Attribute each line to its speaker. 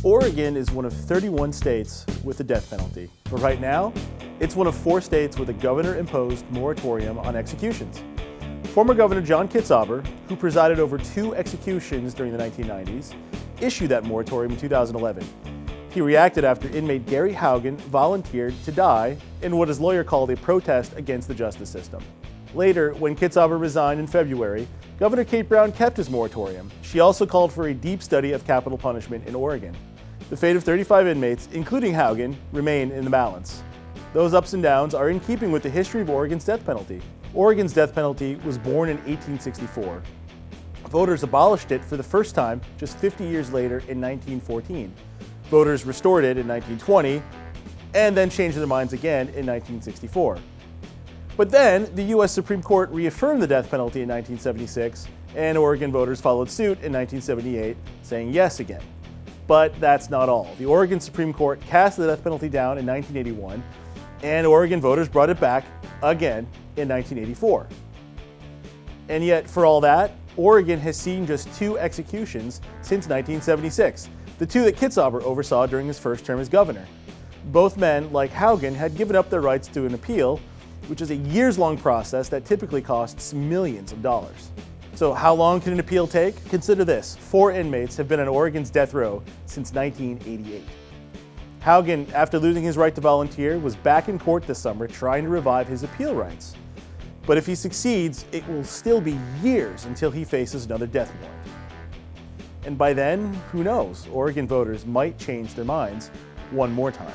Speaker 1: Oregon is one of 31 states with the death penalty, but right now, it's one of 4 states with a governor-imposed moratorium on executions. Former Governor John Kitzhaber, who presided over 2 executions during the 1990s, issued that moratorium in 2011. He reacted after inmate Gary Haugen volunteered to die in what his lawyer called a protest against the justice system. Later, when Kitzhaber resigned in February, Governor Kate Brown kept his moratorium. She also called for a deep study of capital punishment in Oregon. The fate of 35 inmates, including Haugen, remain in the balance. Those ups and downs are in keeping with the history of Oregon's death penalty. Oregon's death penalty was born in 1864. Voters abolished it for the first time just 50 years later in 1914. Voters restored it in 1920, and then changed their minds again in 1964. But then, the U.S. Supreme Court reaffirmed the death penalty in 1976, and Oregon voters followed suit in 1978, saying yes again. But that's not all. The Oregon Supreme Court cast the death penalty down in 1981, and Oregon voters brought it back again in 1984. And yet, for all that, Oregon has seen just 2 executions since 1976, the 2 that Kitzhaber oversaw during his first term as governor. Both men, like Haugen, had given up their rights to an appeal, which is a years-long process that typically costs millions of dollars. So how long can an appeal take? Consider this: 4 inmates have been on Oregon's death row since 1988. Haugen, after losing his right to volunteer, was back in court this summer trying to revive his appeal rights. But if he succeeds, it will still be years until he faces another death warrant. And by then, who knows? Oregon voters might change their minds one more time.